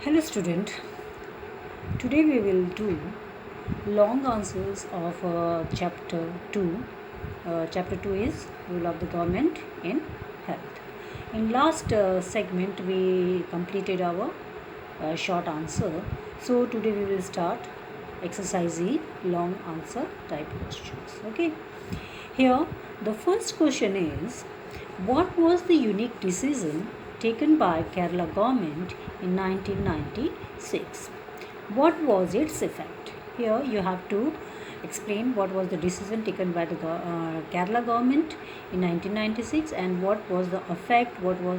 Hello student, today we will do long answers of chapter 2. Chapter 2 is role of the government in health. In last segment we completed our short answer. So today we will start exercise E, long answer type questions. Okay. Here the first question is, what was the unique decision taken by Kerala government in 1996? What was its effect? Here you have to explain what was the decision taken by the Kerala government in 1996 and what was the effect, what was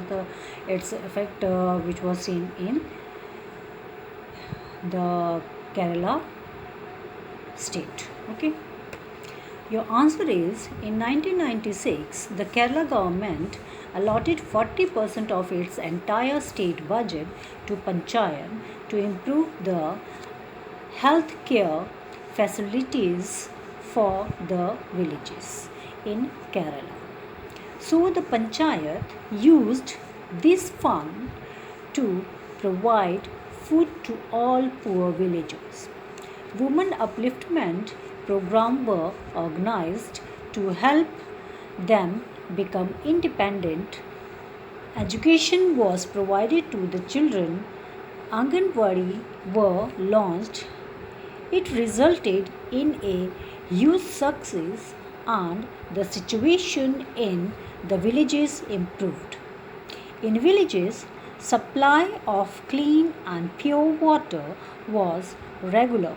its effect which was seen in the Kerala state. Okay. Your answer is, in 1996, the Kerala government allotted 40% of its entire state budget to Panchayat to improve the health care facilities for the villages in Kerala. So the Panchayat used this fund to provide food to all poor villagers. Women upliftment programs were organized to help them become independent. Education was provided to the children. Anganwadi were launched. It resulted in a huge success and the situation in the villages improved. In villages, supply of clean and pure water was regular.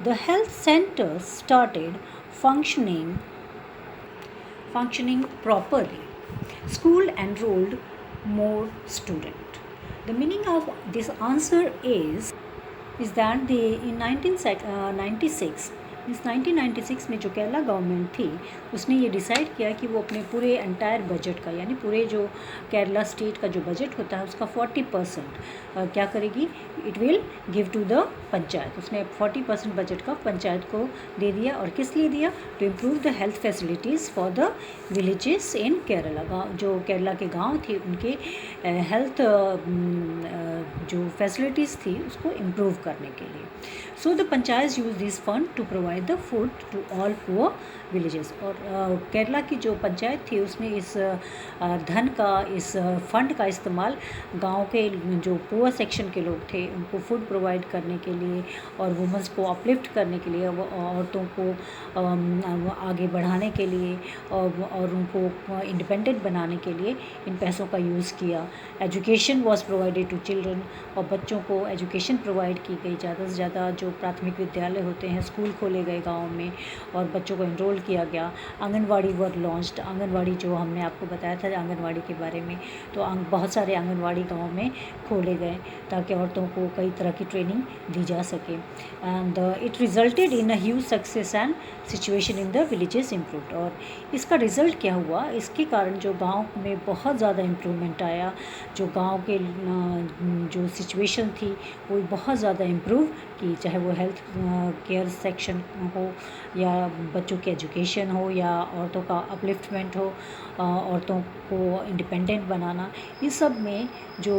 The health centers started functioning properly. School enrolled more students. The meaning of this answer is that in 1996 इस 1996 में जो Kerala government थी उसने ये decide किया कि वो अपने पूरे एंटायर बजट का, यानी पूरे जो केरला स्टेट का जो बजट होता है उसका 40% क्या करेगी, it will give to the panchayat. उसने 40% बजट का पंचायत को दे दिया. और किस लिए दिया? To improve the health facilities for the villages in Kerala. गाँव जो केरला के गाँव थे उनके हेल्थ जो फैसिलिटीज़ थी उसको इम्प्रूव करने के लिए. So the panchayat use this fund to provide the food to all poor villages. और केरला की जो पंचायत थी उसने इस धन का, इस फंड का इस्तेमाल गांव के जो पुअर सेक्शन के लोग थे उनको फूड प्रोवाइड करने के लिए और वुमेंस को अपलिफ्ट करने के लिए, औरतों को आगे बढ़ाने के लिए और उनको इंडिपेंडेंट बनाने के लिए इन पैसों का यूज़ किया. Education was provided to children. और बच्चों को एजुकेशन प्रोवाइड की गई. ज़्यादा से ज़्यादा जो प्राथमिक विद्यालय होते हैं स्कूल खोले गए गाँव में और बच्चों को इनरोल किया गया. आंगनवाड़ी वर लॉन्च्ड. आंगनवाड़ी जो हमने आपको बताया था आंगनवाड़ी के बारे में, तो बहुत सारे आंगनवाड़ी गाँव में खोले गए ताकि औरतों को कई तरह की ट्रेनिंग दी जा सके. And it resulted in a huge success and situation in the villages improved. और इसका रिज़ल्ट क्या हुआ? इसके कारण जो गाँव में बहुत ज़्यादा इम्प्रूवमेंट आया. जो गाँव के जो सिचुएशन थी वो बहुत ज़्यादा इम्प्रूव की, चाहे वो हेल्थ केयर सेक्शन हो या बच्चों की एजुकेशन हो या औरतों का अपलिफ्टमेंट हो, औरतों को इंडिपेंडेंट बनाना. इस सब में जो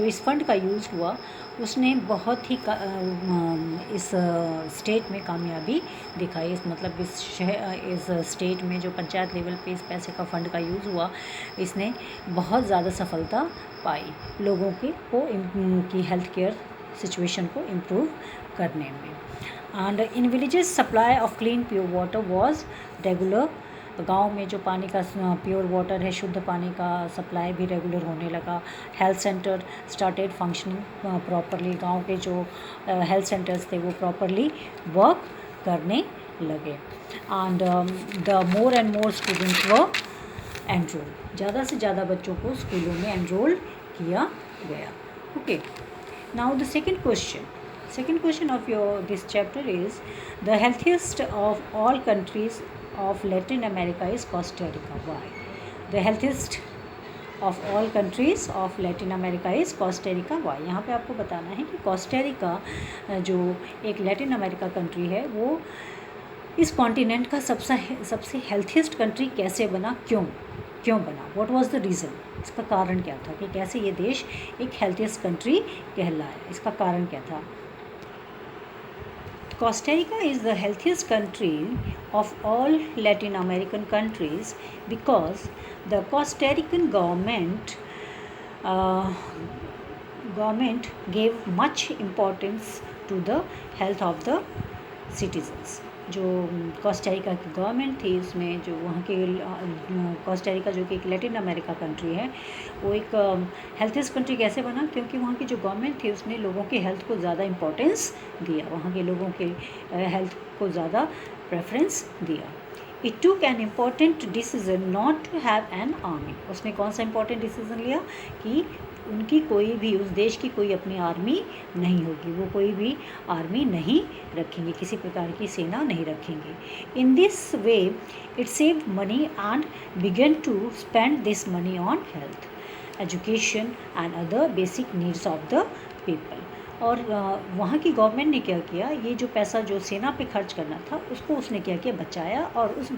इस फंड का यूज़ हुआ उसने बहुत ही इस स्टेट में कामयाबी दिखाई. मतलब इस स्टेट में जो पंचायत लेवल पे इस पैसे का फंड का यूज़ हुआ इसने बहुत ज़्यादा सफलता पाई लोगों की हेल्थ केयर सिचुएशन को इम्प्रूव करने में. And in villages supply of clean pure water was regular. गांव में जो पानी का प्योर वाटर है, शुद्ध पानी का सप्लाई भी रेगुलर होने लगा. Health centre started functioning properly. गांव के जो हेल्थ सेंटर्स थे वो प्रॉपरली वर्क करने लगे. And the more and more students were enrol. ज़्यादा से ज़्यादा बच्चों को स्कूलों में एनरोल किया गया. Okay, now the second question of this chapter is, the healthiest of all countries of Latin America is Costa Rica. Why? The healthiest of all countries of Latin America is Costa Rica. Why? यहाँ पे आपको बताना है कि Costa Rica जो एक Latin America country है वो इस कॉन्टिनेंट का सबसे हेल्थीस्ट कंट्री कैसे बना, क्यों? क्यों बना, व्हाट वाज द रीज़न, इसका कारण क्या था कि कैसे ये देश एक हेल्थीएस्ट कंट्री कहलाया, इसका कारण क्या था। Costa Rica is the healthiest country of all Latin American countries because the Costa Rican government gave much importance to the health of the citizens. जो कोस्टारिका की गवर्नमेंट थी उसमें जो वहाँ के कोस्टारिका जो कि एक लैटिन अमेरिका कंट्री है, वो एक हेल्थीस्ट कंट्री कैसे बना, क्योंकि वहाँ की जो गवर्नमेंट थी उसने लोगों के हेल्थ को ज़्यादा इम्पोर्टेंस दिया, वहाँ के लोगों के हेल्थ को ज़्यादा प्रेफरेंस दिया। It took an important decision not to have an army. उसने कौन सा इम्पॉर्टेंट डिसीज़न लिया कि उनकी कोई भी, उस देश की कोई अपनी आर्मी नहीं होगी, वो कोई भी आर्मी नहीं रखेंगे, किसी प्रकार की सेना नहीं रखेंगे। In this way it saved money and began to spend this money on health, education and other basic needs of the people. और वहाँ की गवर्नमेंट ने क्या किया, ये जो पैसा जो सेना पे खर्च करना था उसको उसने क्या किया, बचाया, और उस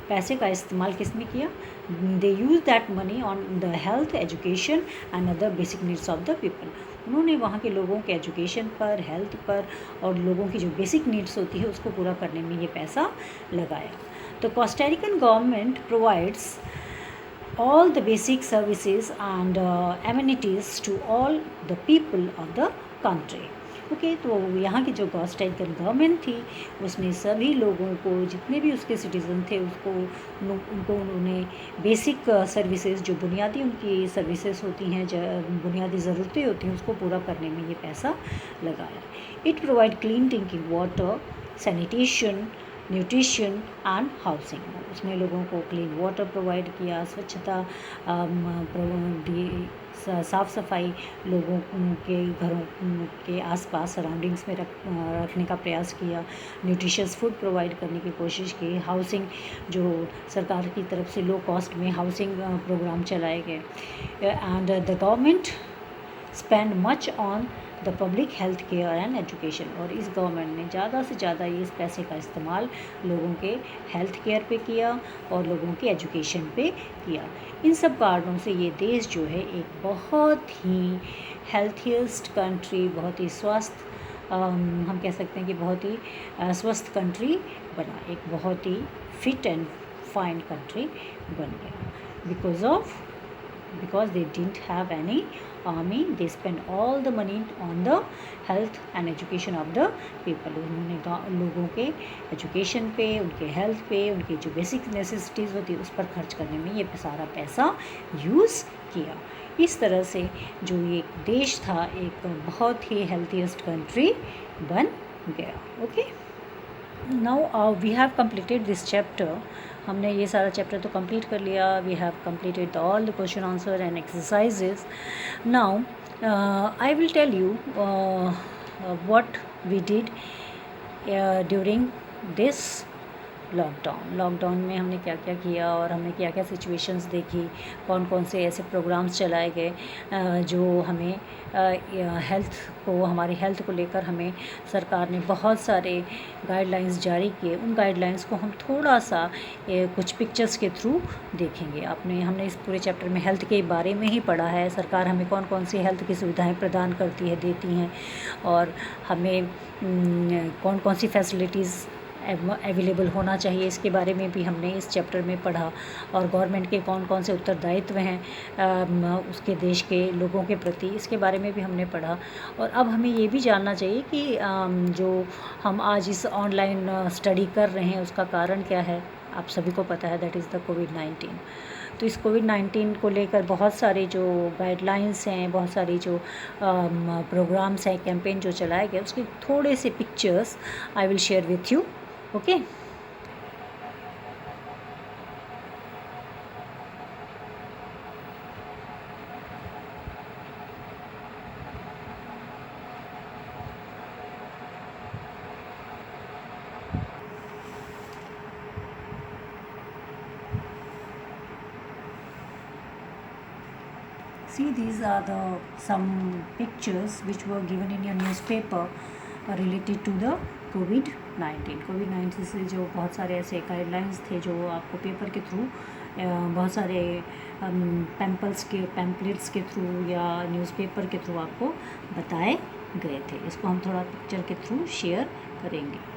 पैसे का इस्तेमाल किसने किया, they use that money on the health, education and other basic needs of the people. उन्होंने वहाँ के लोगों के एजुकेशन पर, हेल्थ पर और लोगों की जो बेसिक नीड्स होती है उसको पूरा करने में ये पैसा लगाया। तो Costa Rican government provides all the basic services and amenities to all the people of the country. Okay, तो यहाँ की जो कोस्टा रिकन गवर्नमेंट थी उसने सभी लोगों को, जितने भी उसके सिटीज़न थे, उनको उन्होंने बेसिक सर्विसेज, जो बुनियादी उनकी सर्विसेज होती हैं, बुनियादी ज़रूरतें होती हैं, उसको पूरा करने में ये पैसा लगाया। It provide clean drinking water, sanitation, nutrition and housing. उसने लोगों को क्लीन वाटर प्रोवाइड किया, स्वच्छता दी, साफ़ सफाई लोगों के घरों के आसपास सराउंडिंग्स में रखने का प्रयास किया, न्यूट्रिशियस फूड प्रोवाइड करने की कोशिश की, हाउसिंग जो सरकार की तरफ से लो कॉस्ट में हाउसिंग प्रोग्राम चलाए गए, and the government spend much on the public health care and education. और इस गवर्नमेंट ने ज़्यादा से ज़्यादा इस पैसे का इस्तेमाल लोगों के हेल्थ केयर पे किया और लोगों के एजुकेशन पे किया। इन सब कारणों से ये देश जो है एक बहुत ही हेल्थीएस्ट कंट्री, बहुत ही स्वस्थ, हम कह सकते हैं कि बहुत ही स्वस्थ कंट्री बना, एक बहुत ही फिट एंड फाइन कंट्री बन गया। because they didn't have any army, they spent all the money on the health and education of the people. उन्होंने लोगों के एजुकेशन पे, उनके हेल्थ पे, उनकी जो बेसिक नेसेसिटीज़ होती है उस पर खर्च करने में ये सारा पैसा यूज़ किया। इस तरह से जो ये देश था एक बहुत ही हेल्थीएस्ट कंट्री बन गया। Okay, now we have completed this chapter. हमने ये सारा चैप्टर तो कंप्लीट कर लिया। We have completed all the question answer and exercises. Now I will tell you what we did during this lockdown में हमने क्या क्या किया और हमने क्या क्या सिचुएशंस देखी, कौन कौन से ऐसे प्रोग्राम्स चलाए गए जो हमें हमारी हेल्थ को लेकर हमें सरकार ने बहुत सारे गाइडलाइंस जारी किए। उन गाइडलाइंस को हम थोड़ा सा कुछ पिक्चर्स के थ्रू देखेंगे। हमने इस पूरे चैप्टर में हेल्थ के बारे में ही पढ़ा है, सरकार हमें कौन कौन सी हेल्थ की सुविधाएं प्रदान करती है, देती हैं, और हमें कौन कौन सी फैसिलिटीज़ अवेलेबल होना चाहिए, इसके बारे में भी हमने इस चैप्टर में पढ़ा। और गवर्नमेंट के कौन कौन से उत्तरदायित्व हैं उसके देश के लोगों के प्रति, इसके बारे में भी हमने पढ़ा। और अब हमें ये भी जानना चाहिए कि जो हम आज इस ऑनलाइन स्टडी कर रहे हैं उसका कारण क्या है। आप सभी को पता है दैट इज़ द कोविड-19। तो इस कोविड-19 को लेकर बहुत सारे जो गाइडलाइंस हैं, बहुत सारी जो प्रोग्राम्स हैं, कैंपेन जो चलाए गए, उसके थोड़े से pictures I will share with you. Okay, see, these are some pictures which were given in your newspaper related to the कोविड-19 से जो बहुत सारे ऐसे गाइडलाइंस थे जो आपको पेपर के थ्रू बहुत सारे पैम्पलेट्स के थ्रू या न्यूज़पेपर के थ्रू आपको बताए गए थे। इसको हम थोड़ा पिक्चर के थ्रू शेयर करेंगे।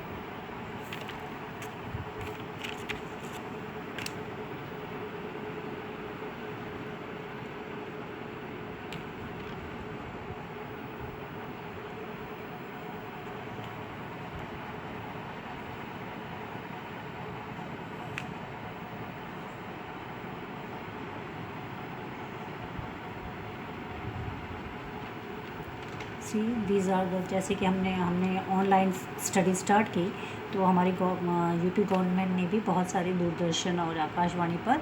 सी दीज आर द, जैसे कि हमने ऑनलाइन स्टडी स्टार्ट की, तो हमारी यूपी गवर्नमेंट ने भी बहुत सारे दूरदर्शन और आकाशवाणी पर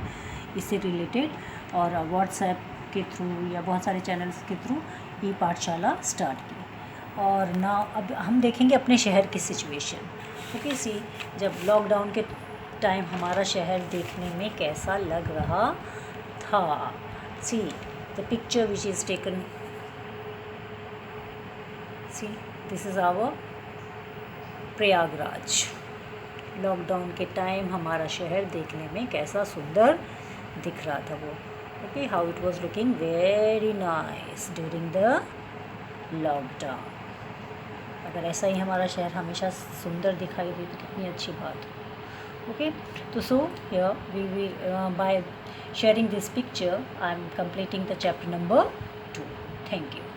इससे रिलेटेड और व्हाट्सएप के थ्रू या बहुत सारे चैनल्स के थ्रू ई पाठशाला स्टार्ट की। और ना अब हम देखेंगे अपने शहर की सिचुएशन। ओके सी, जब लॉकडाउन के टाइम हमारा शहर देखने में कैसा लग रहा था। See the picture which is taken, see this is our Prayagraj. Lockdown के टाइम हमारा शहर देखने में कैसा सुंदर दिख रहा था वो। Okay, how it was looking very nice during the lockdown. अगर ऐसा ही हमारा शहर हमेशा सुंदर दिखाई दे तो कितनी अच्छी बात हो। ओके, तो so here we will by sharing this picture I am completing the chapter number 2. Thank you.